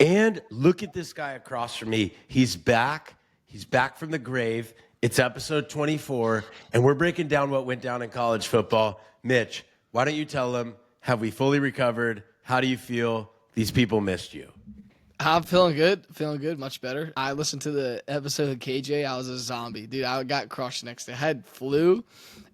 And look at this guy across from me. He's back. He's back from the grave. It's episode 24, and we're breaking down what went down in college football. Mitch, why don't you tell them, have we fully recovered? How do you feel? These people missed you. I'm feeling good, much better. I listened to the episode of KJ. I was a zombie, dude. I got crushed next day. I had flu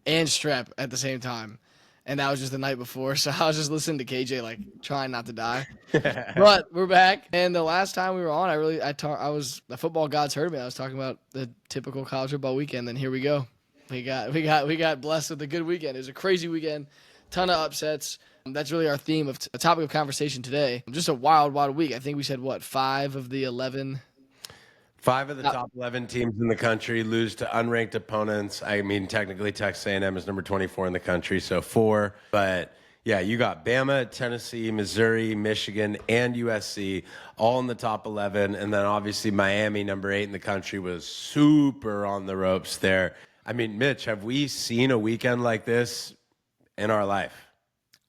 and strep at the same time, and that was just the night before. So I was just listening to KJ, like trying not to die. But we're back, and the last time we were on, the football gods heard me. I was talking about the typical college football weekend. Then here we go. We got blessed with a good weekend. It was a crazy weekend, ton of upsets. That's really our theme of a topic of conversation today. Just a wild week. I think we said, 5 of the 11? 5 of the top 11 teams in the country lose to unranked opponents. I mean, technically, Texas A&M is number 24 in the country, so 4. But, yeah, you got Bama, Tennessee, Missouri, Michigan, and USC all in the top 11. And then, obviously, Miami, number 8 in the country, was super on the ropes there. I mean, Mitch, have we seen a weekend like this in our life?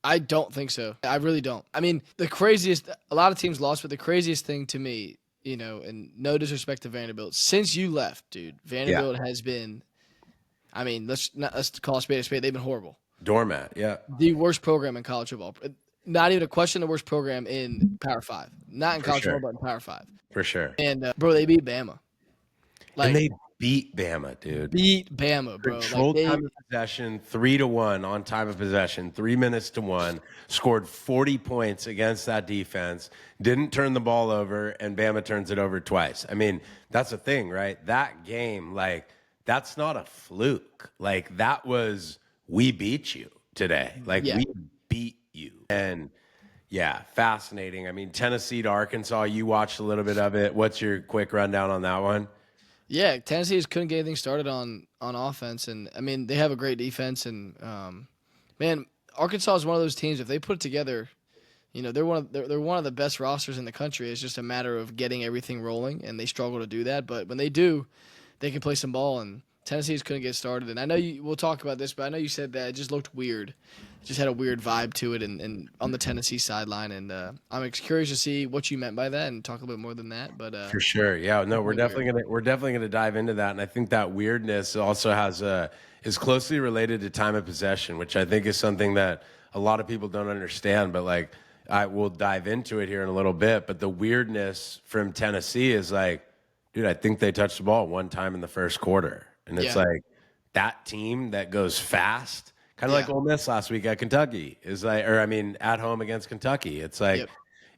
I don't think so. I really don't. I mean, a lot of teams lost, but the craziest thing to me, and no disrespect to Vanderbilt, since you left, dude, Vanderbilt has been, I mean, let's call a spade a spade. They've been horrible. Doormat, yeah. The worst program in college football. Not even a question, the worst program in Power 5. Not in college football, but in Power 5. For sure. And, bro, they beat Bama. And they beat Bama, dude. Beat Bama, bro. Controlled time of possession, 3-1 on time of possession, 3 minutes to 1. Scored 40 points against that defense. Didn't turn the ball over, and Bama turns it over twice. I mean, that's the thing, right? That game, that's not a fluke. That was, we beat you today. We beat you. And, yeah, fascinating. I mean, Tennessee to Arkansas, you watched a little bit of it. What's your quick rundown on that one? Yeah, Tennessee just couldn't get anything started on offense, and I mean they have a great defense, and man, Arkansas is one of those teams. If they put it together, they're one of the best rosters in the country. It's just a matter of getting everything rolling, and they struggle to do that. But when they do, they can play some ball, and Tennessee just couldn't get started. And I know we'll talk about this, but I know you said that it just looked weird. It just had a weird vibe to it, and on the Tennessee sideline. And I'm curious to see what you meant by that, and talk a little bit more than that. But for sure, yeah, no, we're definitely gonna dive into that, and I think that weirdness also is closely related to time of possession, which I think is something that a lot of people don't understand. But I will dive into it here in a little bit. But the weirdness from Tennessee is dude, I think they touched the ball one time in the first quarter. And it's that team that goes fast, kind of like Ole Miss last week at Kentucky, at home against Kentucky. It's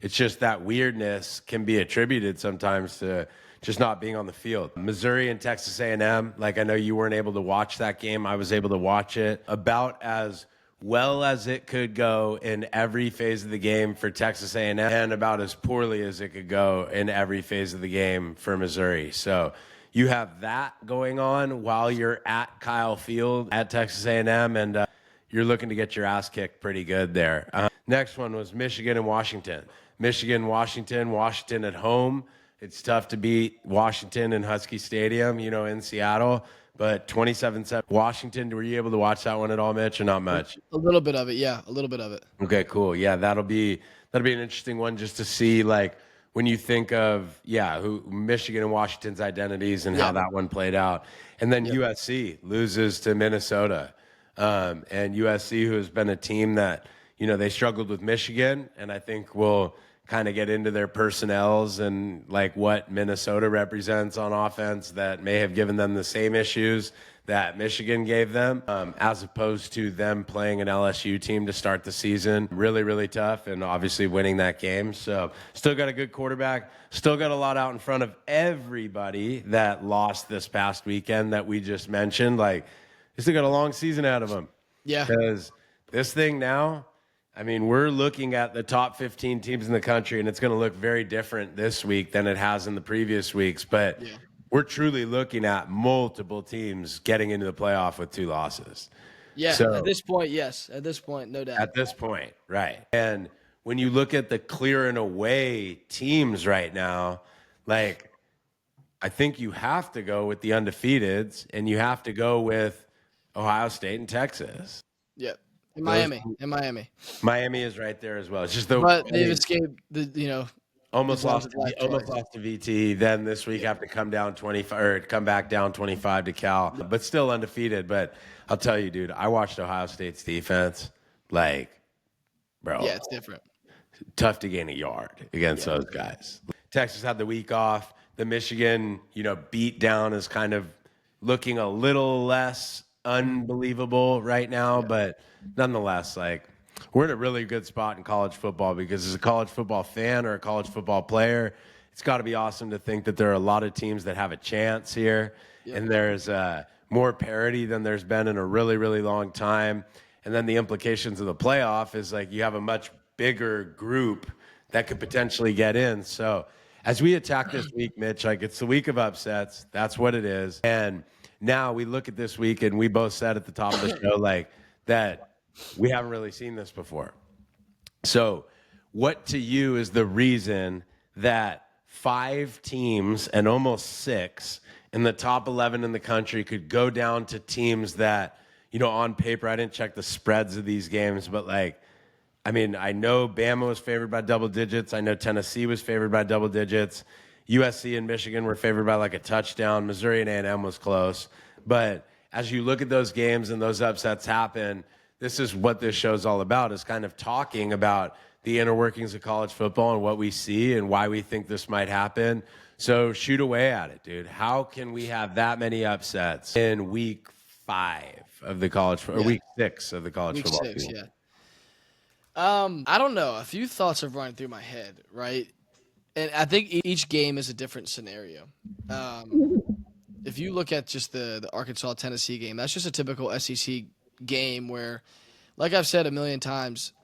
it's just that weirdness can be attributed sometimes to just not being on the field. Missouri and Texas A&M, I know you weren't able to watch that game. I was able to watch it about as well as it could go in every phase of the game for Texas A&M, and about as poorly as it could go in every phase of the game for Missouri. So you have that going on while you're at Kyle Field at Texas A&M, and you're looking to get your ass kicked pretty good there. Next one was Michigan and Washington. Washington at home. It's tough to beat Washington in Husky Stadium, in Seattle. But 27-7 Washington, were you able to watch that one at all, Mitch, or not much? A little bit of it, yeah. A little bit of it. Okay, cool. Yeah, that'll be an interesting one just to see, when you think of, who Michigan and Washington's identities and how that one played out. And then USC loses to Minnesota. And USC, who has been a team that, they struggled with Michigan, and I think we'll kind of get into their personnels and what Minnesota represents on offense that may have given them the same issues that Michigan gave them, as opposed to them playing an LSU team to start the season. Really, really tough, and obviously winning that game. So still got a good quarterback, still got a lot out in front of everybody that lost this past weekend that we just mentioned. They still got a long season out of them. Yeah. Because this thing now, I mean, we're looking at the top 15 teams in the country, and it's going to look very different this week than it has in the previous weeks. But we're truly looking at multiple teams getting into the playoff with 2 losses. Yeah, so, at this point, yes. At this point, no doubt. At this point, right. And when you look at the clear and away teams right now, I think you have to go with the undefeateds, and you have to go with Ohio State and Texas. Yep. And Miami. Miami is right there as well. It's just but they've escaped the Almost He's lost life almost twice. lost to VT. Then this week have to come down 25 or come back down 25 to Cal, but still undefeated. But I'll tell you, dude, I watched Ohio State's defense. Like, bro, Yeah, it's different. tough to gain a yard against those guys. Texas had the week off. The Michigan, beat down is kind of looking a little less unbelievable right now, but nonetheless, like we're in a really good spot in college football because as a college football fan or a college football player, it's got to be awesome to think that there are a lot of teams that have a chance here, and there's more parity than there's been in a really, really long time. And then the implications of the playoff is like you have a much bigger group that could potentially get in. So as we attack this week, Mitch, like it's the week of upsets. That's what it is. And now we look at this week and we both said at the top of the show, like that we haven't really seen this before. So what to you is the reason that 5 teams and almost 6 in the top 11 in the country could go down to teams that, on paper, I didn't check the spreads of these games, but like, I mean, I know Bama was favored by double digits. I know Tennessee was favored by double digits. USC and Michigan were favored by like a touchdown. Missouri and A&M was close. But as you look at those games and those upsets happen, this is what this show's all about, is kind of talking about the inner workings of college football and what we see and why we think this might happen. So shoot away at it, dude. How can we have that many upsets in week 5 of the college, or week 6 of the college Week football 6, season? yeah. I don't know. A few thoughts have run through my head, right? And I think each game is a different scenario. If you look at just the Arkansas-Tennessee game, that's just a typical SEC game where, like I've said a million times,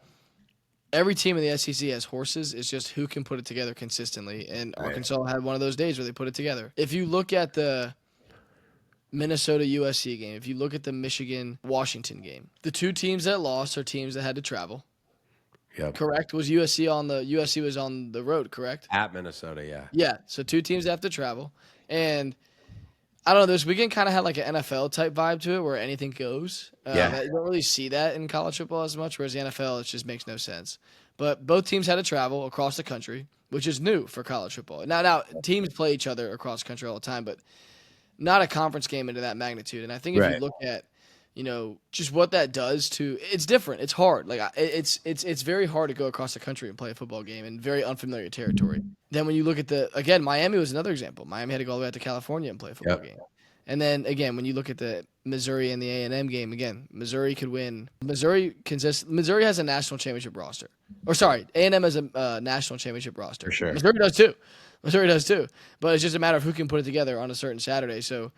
every team in the SEC has horses. It's just who can put it together consistently. And Arkansas had one of those days where they put it together. If you look at the Minnesota-USC game, if you look at the Michigan-Washington game, the 2 teams that lost are teams that had to travel. Yep. Correct? USC was on the road, correct? At Minnesota, yeah. Yeah. So 2 teams have to travel. And I don't know, this weekend kind of had like an NFL type vibe to it where anything goes. Yeah. You don't really see that in college football as much, whereas the NFL, it just makes no sense. But both teams had to travel across the country, which is new for college football. Now teams play each other across the country all the time, but not a conference game into that magnitude. And I think if you look at just what that does to, it's different. It's hard. Like it's very hard to go across the country and play a football game in very unfamiliar territory. Then when you look at Miami was another example. Miami had to go all the way out to California and play a football game. And then again, when you look at the Missouri and the A&M game, again, Missouri could win. Missouri has a national championship roster. Or sorry, A&M has a national championship roster. For sure. Missouri does too. But it's just a matter of who can put it together on a certain Saturday. So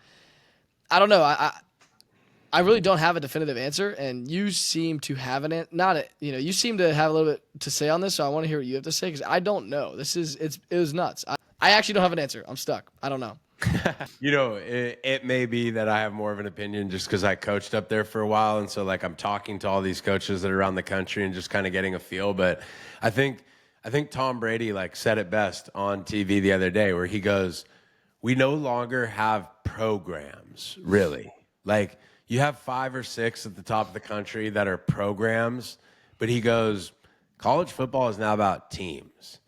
I don't know. I really don't have a definitive answer, and you seem to have you seem to have a little bit to say on this, so I want to hear what you have to say because I don't know. It was nuts. I actually don't have an answer. I'm stuck. I don't know. It may be that I have more of an opinion just because I coached up there for a while, and so like I'm talking to all these coaches that are around the country and just kind of getting a feel. But I think Tom Brady like said it best on TV the other day, where he goes, "We no longer have programs, really. Like you have 5 or 6 at the top of the country that are programs, but he goes, college football is now about teams."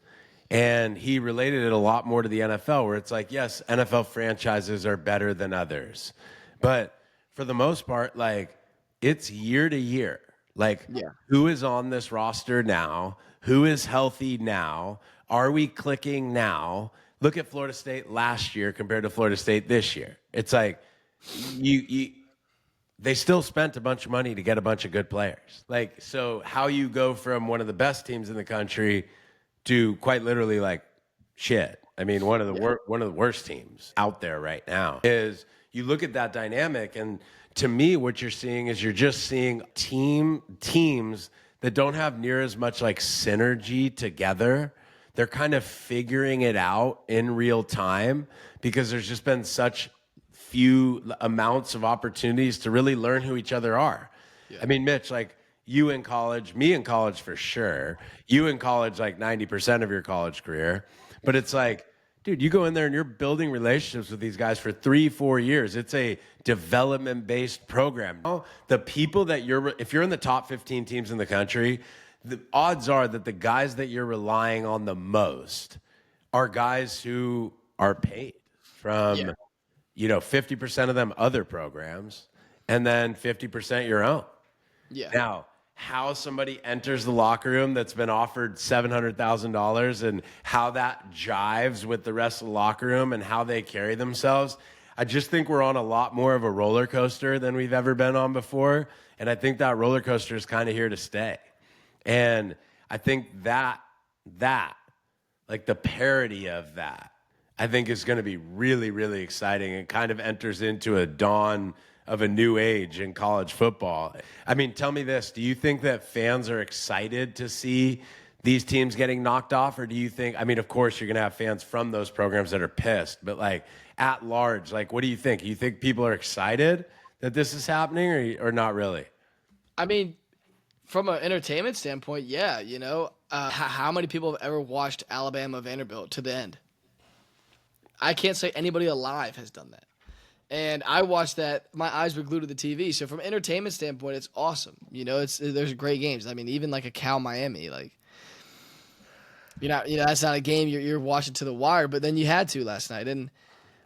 And he related it a lot more to the NFL, where it's like, yes, NFL franchises are better than others. But for the most part, like, it's year to year. Like, who is on this roster now? Who is healthy now? Are we clicking now? Look at Florida State last year compared to Florida State this year. It's like, they still spent a bunch of money to get a bunch of good players. Like, so how you go from one of the best teams in the country to quite literally like shit. I mean, one of the worst teams out there right now is you look at that dynamic, and to me, what you're seeing is you're just seeing teams that don't have near as much like synergy together. They're kind of figuring it out in real time because there's just been such few amounts of opportunities to really learn who each other are. Yeah. I mean, Mitch, like, you in college, me in college for sure. You in college, like 90% of your college career. But it's like, dude, you go in there and you're building relationships with these guys for 3-4 years. It's a development-based program. The people that if you're in the top 15 teams in the country, the odds are that the guys that you're relying on the most are guys who are paid from, Yeah. 50% of them other programs and then 50% your own. Yeah. Now, how somebody enters the locker room that's been offered $700,000 and how that jives with the rest of the locker room and how they carry themselves, I just think we're on a lot more of a roller coaster than we've ever been on before. And I think that roller coaster is kind of here to stay. And I think that, like the parody of that, I think is going to be really, really exciting and kind of enters into a dawn of a new age in college football. I mean, tell me this. Do you think that fans are excited to see these teams getting knocked off? Or do you think, I mean, of course, you're going to have fans from those programs that are pissed, but like at large, like, what do you think? You think people are excited that this is happening or not really? I mean, from an entertainment standpoint, yeah, how many people have ever watched Alabama Vanderbilt to the end? I can't say anybody alive has done that. And I watched that. My eyes were glued to the TV. So from an entertainment standpoint, it's awesome. There's great games. I mean, even like a Cal Miami, like that's not a game you're watching to the wire. But then you had to last night, and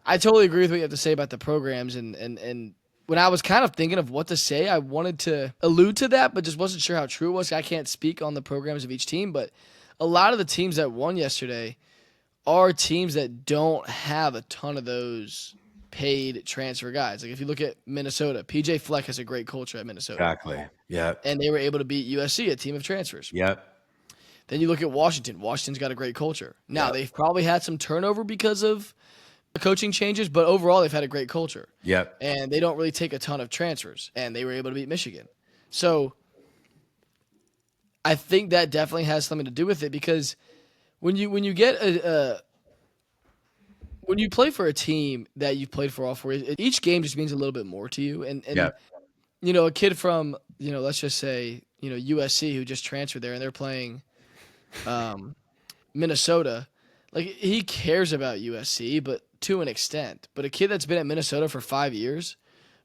I totally agree with what you have to say about the programs. And when I was kind of thinking of what to say, I wanted to allude to that, but just wasn't sure how true it was. I can't speak on the programs of each team, but a lot of the teams that won yesterday are teams that don't have a ton of those paid transfer guys. Like if you look at Minnesota, PJ Fleck has a great culture at Minnesota. Exactly. Yeah. And they were able to beat USC, a team of transfers. Yep. Then you look at Washington. Washington's got a great culture. Now, Yep. they've probably had some turnover because of the coaching changes, but overall they've had a great culture. Yep. And they don't really take a ton of transfers, and they were able to beat Michigan. So I think that definitely has something to do with it because when you get when you play for a team that you've played for all 4 years, each game just means a little bit more to you. And Yep. a kid from, let's just say, USC who just transferred there and they're playing Minnesota, like he cares about USC, but to an extent. But a kid that's been at Minnesota for 5 years,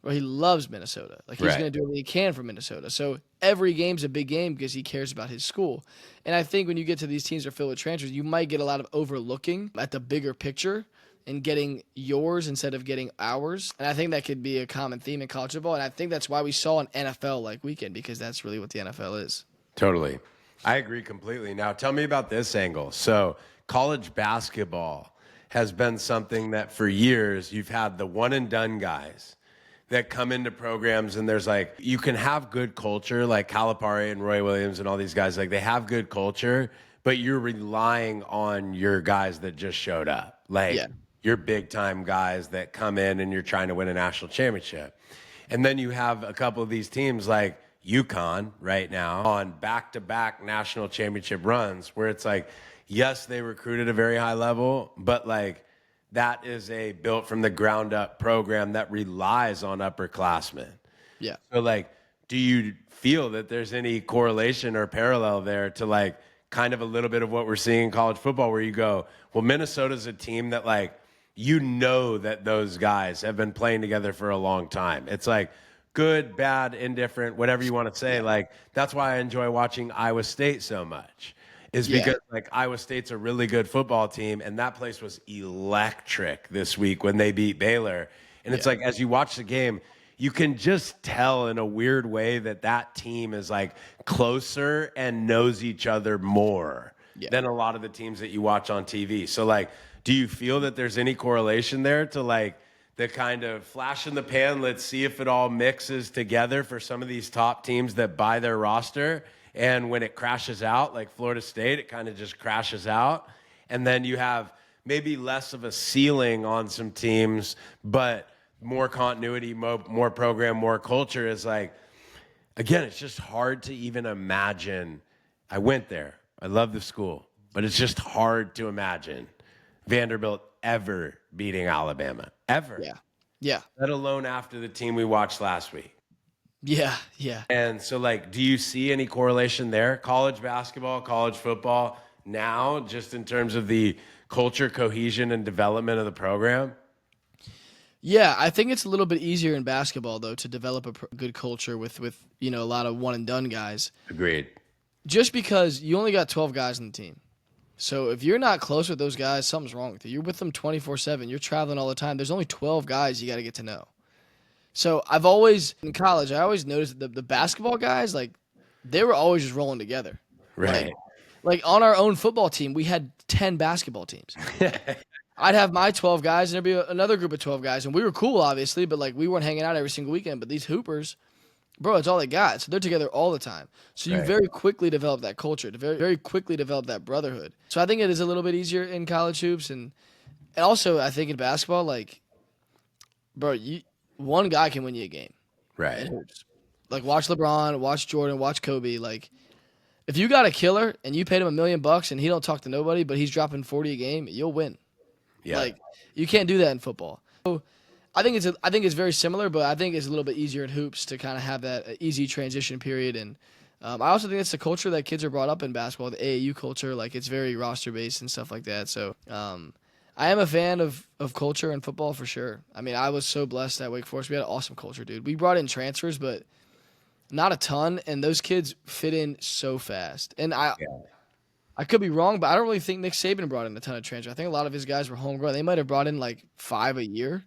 well, he loves Minnesota. Like he's Right. going to do what he can for Minnesota. So every game's a big game because he cares about his school. And I think when you get to these teams that are filled with transfers, you might get a lot of overlooking at the bigger picture and getting yours instead of getting ours. And I think that could be a common theme in college football. And I think that's why we saw an NFL-like weekend because that's really what the NFL is. Totally. I agree completely. Now, tell me about this angle. So, college basketball has been something that for years you've had the one-and-done guys that come into programs and there's like, you can have good culture like Calipari and Roy Williams and all these guys, like they have good culture, but you're relying on your guys that just showed up. Like your big time guys that come in and you're trying to win a national championship. And then you have a couple of these teams like UConn right now on back-to-back national championship runs where it's like, yes, they recruit at a very high level, but like that is a built from the ground up program that relies on upperclassmen. Yeah. So like, do you feel that there's any correlation or parallel there to like kind of a little bit of what we're seeing in college football where you go, well, Minnesota's a team that like, that those guys have been playing together for a long time. It's like good, bad, indifferent, whatever you want to say. Like, that's why I enjoy watching Iowa State so much. Is because like Iowa State's a really good football team, and that place was electric this week when they beat Baylor. And it's like as you watch the game, you can just tell in a weird way that team is like closer and knows each other more than a lot of the teams that you watch on TV. So like, do you feel that there's any correlation there to like the kind of flash in the pan, let's see if it all mixes together for some of these top teams that buy their roster? And when it crashes out, like Florida State, it kind of just crashes out. And then you have maybe less of a ceiling on some teams, but more continuity, more program, more culture is like, again, it's just hard to even imagine. I went there. I love the school, but it's just hard to imagine Vanderbilt ever beating Alabama, ever. Yeah. Let alone after the team we watched last week. Yeah. And so, like, do you see any correlation there? College basketball, college football, now, just in terms of the culture, cohesion, and development of the program? Yeah, I think it's a little bit easier in basketball, though, to develop a good culture with a lot of one-and-done guys. Agreed. Just because you only got 12 guys on the team. So if you're not close with those guys, something's wrong with you. You're with them 24/7. You're traveling all the time. There's only 12 guys you got to get to know. So I've always in college, I always noticed that the basketball guys, like, they were always just rolling together. Right. Like on our own football team, we had 10 basketball teams. I'd have my 12 guys, and there'd be another group of 12 guys, and we were cool, obviously, but like we weren't hanging out every single weekend. But these hoopers, bro, it's all they got. So they're together all the time. So you Right. very quickly develop that culture, to very quickly develop that brotherhood. So I think it is a little bit easier in college hoops, and also I think in basketball, like, bro, one guy can win you a game Right. in hoops. Like watch LeBron, watch Jordan, watch Kobe. Like if you got a killer and you paid him $1 million and he don't talk to nobody, but he's dropping 40 a game, you'll win. Yeah. Like you can't do that in football. So I think it's very similar, but I think it's a little bit easier in hoops to kind of have that easy transition period. And I also think it's the culture that kids are brought up in basketball, the AAU culture. Like it's very roster based and stuff like that. So I am a fan of culture in football for sure. I mean, I was so blessed at Wake Forest. We had an awesome culture, dude. We brought in transfers, but not a ton, and those kids fit in so fast. And I could be wrong, but I don't really think Nick Saban brought in a ton of transfers. I think a lot of his guys were homegrown. They might have brought in like 5 a year.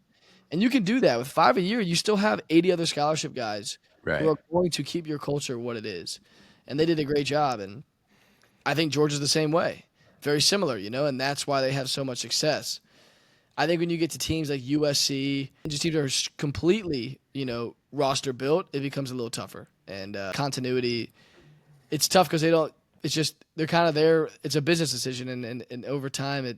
And you can do that. With 5 a year, you still have 80 other scholarship guys Right. who are going to keep your culture what it is. And they did a great job. And I think Georgia's the same way. Very similar, and that's why they have so much success. I think when you get to teams like USC, and just teams that are completely, roster built, it becomes a little tougher. And continuity, it's tough because they're kind of there. It's a business decision. And over time,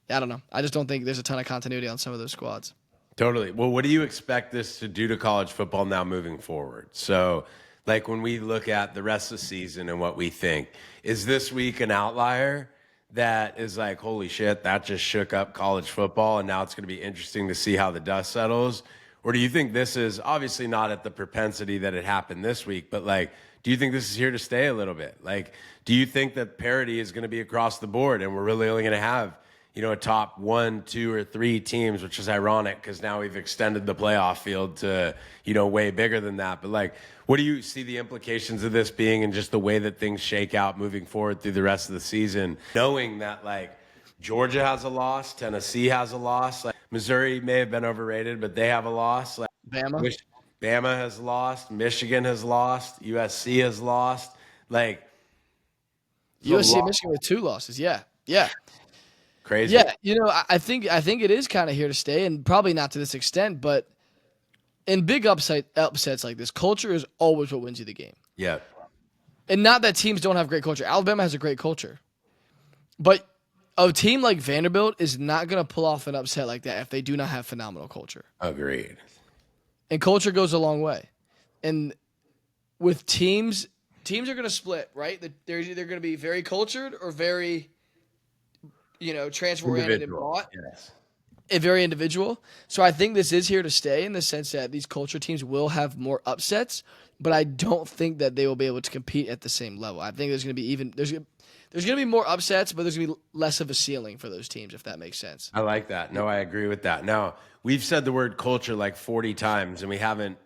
I don't know. I just don't think there's a ton of continuity on some of those squads. Totally. Well, what do you expect this to do to college football now moving forward? So, like when we look at the rest of the season and what we think, is this week an outlier that is like, holy shit, that just shook up college football and now it's going to be interesting to see how the dust settles? Or do you think this is obviously not at the propensity that it happened this week, but like, do you think this is here to stay a little bit? Like, do you think that parity is going to be across the board and we're really only going to have a top 1, 2, or 3 teams, which is ironic because now we've extended the playoff field to, way bigger than that. But like, what do you see the implications of this being and just the way that things shake out moving forward through the rest of the season, knowing that like Georgia has a loss, Tennessee has a loss, like Missouri may have been overrated, but they have a loss. Like Bama has lost, Michigan has lost, USC has lost. Like USC and Michigan with 2 losses. Yeah. Crazy. Yeah, I think it is kind of here to stay, and probably not to this extent, but in big upsets like this, culture is always what wins you the game. Yeah. And not that teams don't have great culture. Alabama has a great culture. But a team like Vanderbilt is not going to pull off an upset like that if they do not have phenomenal culture. Agreed. And culture goes a long way. And with teams are going to split, right? They're either going to be very cultured or very transfer-oriented and bought. Yes. And very individual. So I think this is here to stay in the sense that these culture teams will have more upsets, but I don't think that they will be able to compete at the same level. I think there's going to be there's going to be more upsets, but there's going to be less of a ceiling for those teams, if that makes sense. I like that. No, I agree with that. Now, we've said the word culture like 40 times, and we haven't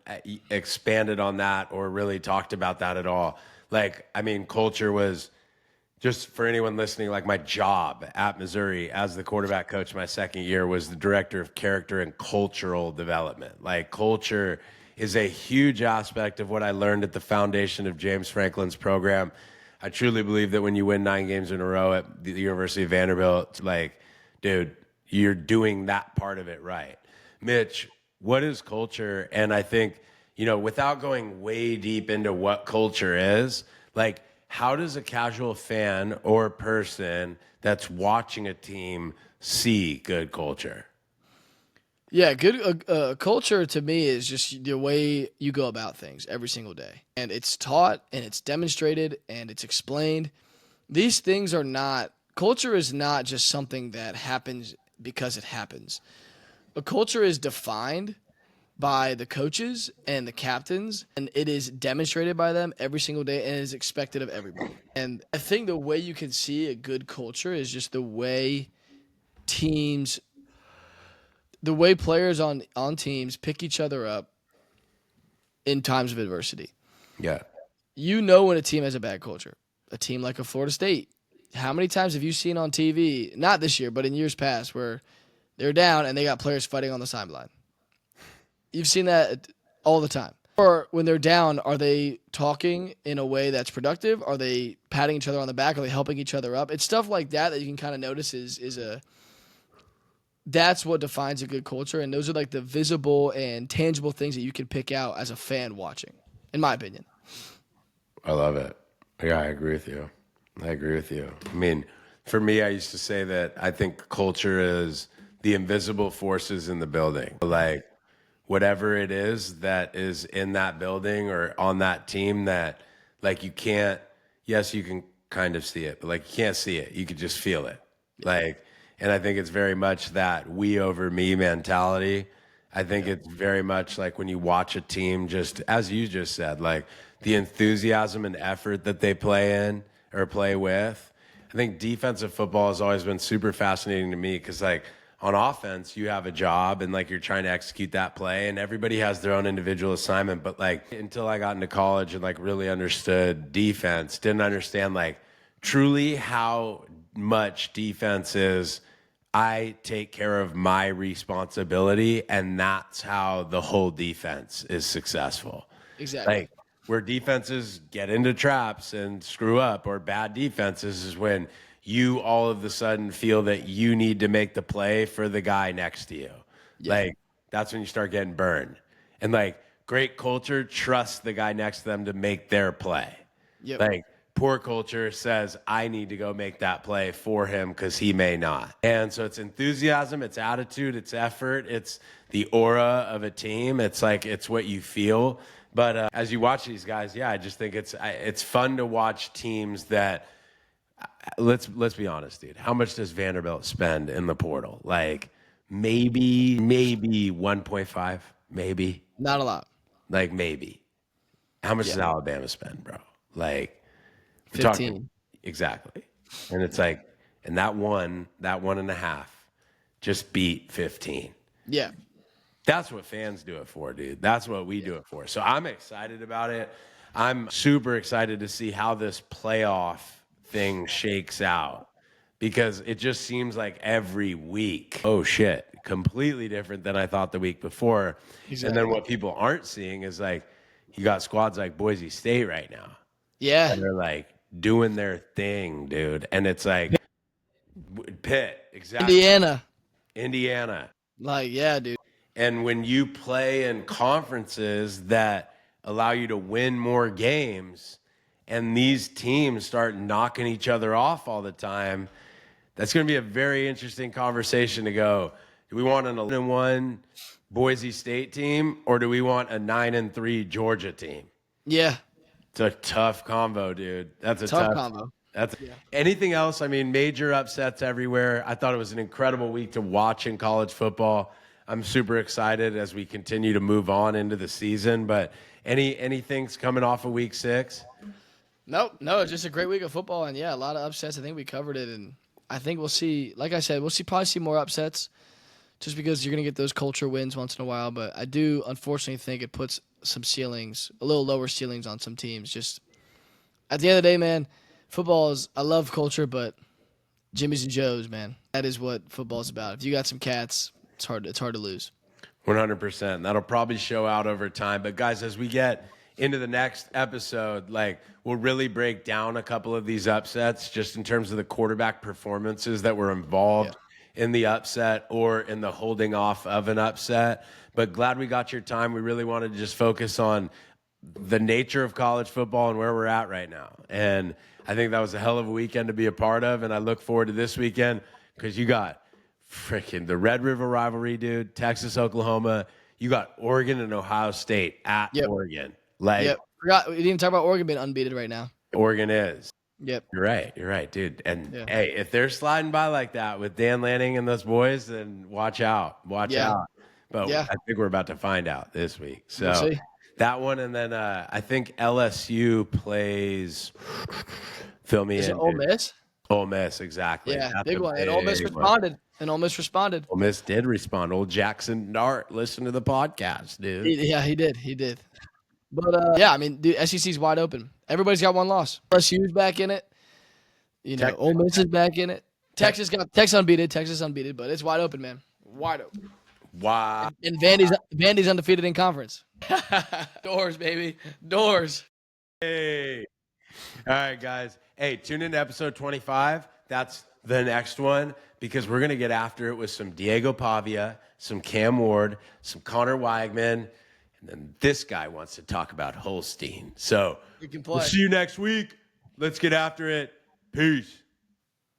expanded on that or really talked about that at all. Like, I mean, culture was... Just for anyone listening, like my job at Missouri as the quarterback coach my second year was the director of character and cultural development. Like culture is a huge aspect of what I learned at the foundation of James Franklin's program. I truly believe that when you win 9 games in a row at the University of Vanderbilt, like, dude, you're doing that part of it right. Mitch, what is culture? And I think, without going way deep into what culture is, like, how does a casual fan or person that's watching a team see good culture? Yeah, good culture to me is just the way you go about things every single day. And it's taught and it's demonstrated and it's explained. These things are not, culture is not just something that happens because it happens. A culture is defined by the coaches and the captains, and it is demonstrated by them every single day and is expected of everybody. And I think the way you can see a good culture is just the way players on teams pick each other up in times of adversity. Yeah. When a team has a bad culture. A team like a Florida State, How many times have you seen on TV, not this year, but in years past, where they're down and they got players fighting on the sideline? You've seen that all the time. Or when they're down, are they talking in a way that's productive? Are they patting each other on the back? Are they helping each other up? It's stuff like that that you can kind of notice that's what defines a good culture, and those are like the visible and tangible things that you can pick out as a fan watching, in my opinion. I love it. Yeah, I agree with you. I agree with you. I mean, for me, I used to say that I think culture is the invisible forces in the building. Like, whatever it is that is in that building or on that team that, like, you can't, yes, you can kind of see it, but like, you can't see it. You could just feel it. Like, and I think it's very much that we over me mentality. I think it's very much like when you watch a team, just as you just said, like the enthusiasm and effort that they play in or play with. I think defensive football has always been super fascinating to me because, like, on offense, you have a job and like you're trying to execute that play, and everybody has their own individual assignment. But like until I got into college and like really understood defense, didn't understand like truly how much defense is. I take care of my responsibility, and that's how the whole defense is successful. Exactly. Like, where defenses get into traps and screw up, or bad defenses, is when you all of a sudden feel that you need to make the play for the guy next to you. Yeah. Like, that's when you start getting burned. And like, great culture trusts the guy next to them to make their play. Yep. Like, poor culture says, I need to go make that play for him because he may not. And so it's enthusiasm, it's attitude, it's effort, it's the aura of a team. It's like, it's what you feel. But as you watch these guys, yeah, I just think it's fun to watch teams that, let's be honest, dude. How much does Vanderbilt spend in the portal? Like maybe 1.5, maybe. Not a lot. Like maybe. How much does Alabama spend, bro? Like, 15. Exactly. And it's like, and that 1.5 just beat 15. Yeah. That's what fans do it for, dude. That's what we do it for. So I'm excited about it. I'm super excited to see how this playoff thing shakes out, because it just seems like every week, oh shit, completely different than I thought the week before. Exactly. And then what people aren't seeing is like, you got squads like Boise State right now. Yeah. And they're like doing their thing, dude. And it's like Pitt, exactly. Indiana. Like, yeah, dude. And when you play in conferences that allow you to win more games, and these teams start knocking each other off all the time, that's going to be a very interesting conversation to go, do we want an 11-1 Boise State team, or do we want a 9-3 Georgia team? Yeah. It's a tough combo, dude. That's a Tough combo. Anything else? I mean, major upsets everywhere. I thought it was an incredible week to watch in college football. I'm super excited as we continue to move on into the season. But anything's coming off of week 6? No, it's just a great week of football, and yeah, a lot of upsets. I think we covered it, and I think we'll see. Like I said, probably see more upsets, just because you're gonna get those culture wins once in a while. But I do unfortunately think it puts some ceilings, a little lower ceilings on some teams. Just at the end of the day, man, football is. I love culture, but Jimmy's and Joe's, man, that is what football's about. If you got some cats, it's hard to lose. 100%. That'll probably show out over time. But guys, as we get into the next episode, like, we'll really break down a couple of these upsets just in terms of the quarterback performances that were involved in the upset or in the holding off of an upset. But glad we got your time. We really wanted to just focus on the nature of college football and where we're at right now. And I think that was a hell of a weekend to be a part of. And I look forward to this weekend because you got freaking the Red River rivalry, dude, Texas, Oklahoma. You got Oregon and Ohio State at Oregon. Like, Forgot we didn't even talk about Oregon being unbeaten right now. Oregon is. Yep. You're right, dude. And hey, if they're sliding by like that with Dan Lanning and those boys, then watch out. Watch out. But I think we're about to find out this week. So we'll see. That one, and then I think LSU plays. Fill me Is in. It Ole Miss? Ole Miss, exactly. Yeah, That's big one. And Ole Miss responded. Ole Miss did respond. Old Jackson Dart, listen to the podcast, dude. He did. But I mean, dude, SEC's wide open. Everybody's got one loss. LSU's back in it. Ole Miss is back in it. Texas unbeaten. Texas unbeaten, but it's wide open, man. Wide open. Wow. And Vandy's undefeated in conference. Doors, baby. Doors. Hey. All right, guys. Hey, tune in to episode 25. That's the next one because we're going to get after it with some Diego Pavia, some Cam Ward, some Connor Weigman, and then this guy wants to talk about Holstein. So We can play. we'll see you next week. Let's get after it. Peace.